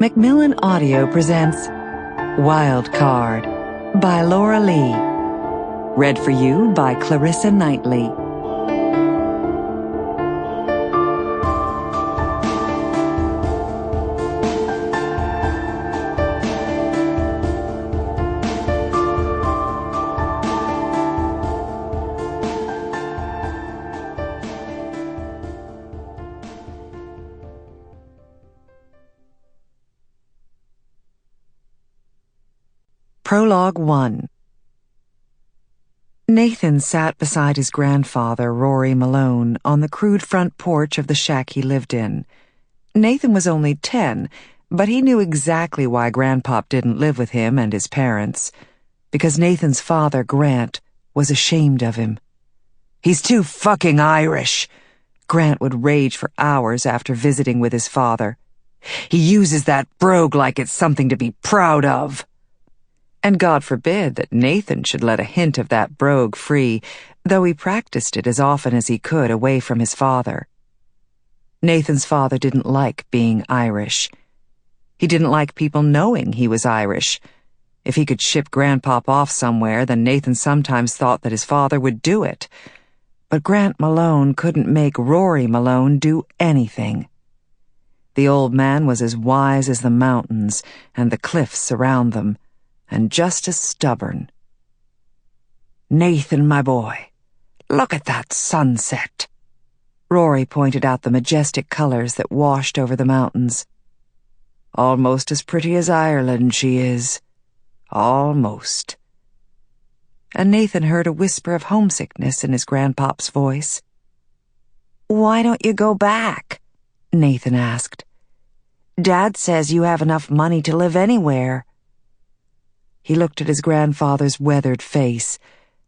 Macmillan Audio presents Wild Card by Lora Leigh. Read for you by Clarissa Knightley. Prologue 1. Nathan sat beside his grandfather, Rory Malone, on the crude front porch of the shack he lived in. Nathan was only 10, but he knew exactly why Grandpop didn't live with him and his parents. Because Nathan's father, Grant, was ashamed of him. "He's too fucking Irish," Grant would rage for hours after visiting with his father. "He uses that brogue like it's something to be proud of." And God forbid that Nathan should let a hint of that brogue free, though he practiced it as often as he could away from his father. Nathan's father didn't like being Irish. He didn't like people knowing he was Irish. If he could ship Grandpop off somewhere, then Nathan sometimes thought that his father would do it. But Grant Malone couldn't make Rory Malone do anything. The old man was as wise as the mountains and the cliffs around them, and just as stubborn. "Nathan, my boy, look at that sunset." Rory pointed out the majestic colors that washed over the mountains. "Almost as pretty as Ireland, she is. Almost." And Nathan heard a whisper of homesickness in his grandpop's voice. "Why don't you go back?" Nathan asked. "Dad says you have enough money to live anywhere." He looked at his grandfather's weathered face,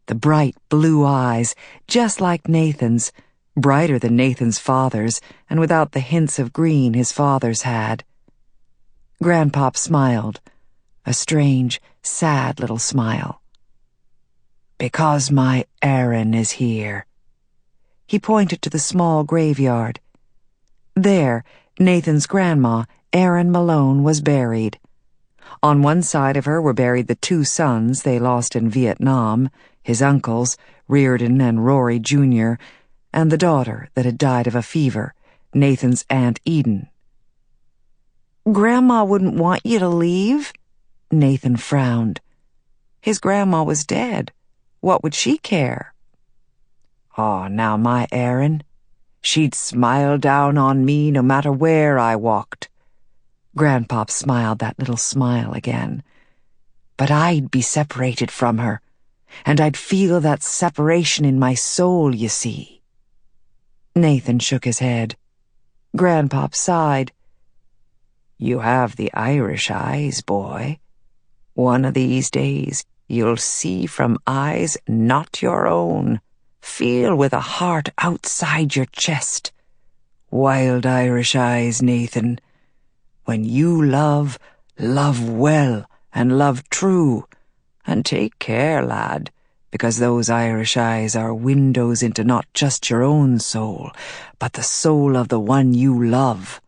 the bright blue eyes, just like Nathan's, brighter than Nathan's father's, and without the hints of green his father's had. Grandpop smiled, a strange, sad little smile. "Because my Erin is here." He pointed to the small graveyard. There, Nathan's grandma, Erin Malone, was buried. On one side of her were buried the two sons they lost in Vietnam, his uncles, Reardon and Rory Jr., and the daughter that had died of a fever, Nathan's Aunt Eden. "Grandma wouldn't want you to leave?" Nathan frowned. His grandma was dead. What would she care? "Oh, now my Erin, she'd smile down on me no matter where I walked." Grandpop smiled that little smile again. "But I'd be separated from her, and I'd feel that separation in my soul, you see." Nathan shook his head. Grandpop sighed. "You have the Irish eyes, boy. One of these days you'll see from eyes not your own. Feel with a heart outside your chest. Wild Irish eyes, Nathan. When you love, love well and love true. And take care, lad, because those Irish eyes are windows into not just your own soul, but the soul of the one you love."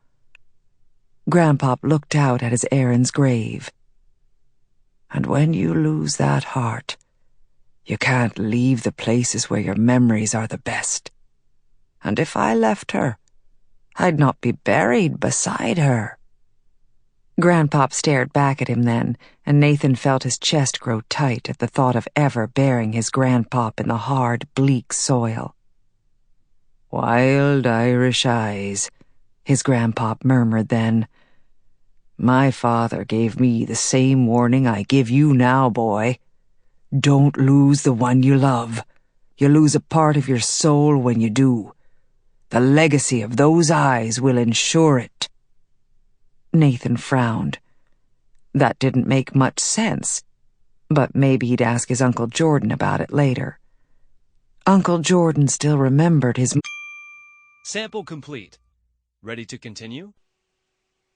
Grandpop looked out at his Erin's grave. "And when you lose that heart, you can't leave the places where your memories are the best. And if I left her, I'd not be buried beside her." Grandpop stared back at him then, and Nathan felt his chest grow tight at the thought of ever burying his grandpop in the hard, bleak soil. "Wild Irish eyes," his grandpop murmured then. "My father gave me the same warning I give you now, boy. Don't lose the one you love. You lose a part of your soul when you do. The legacy of those eyes will ensure it." Nathan frowned. That didn't make much sense, but maybe he'd ask his Uncle Jordan about it later. Uncle Jordan still remembered his... Sample complete. Ready to continue?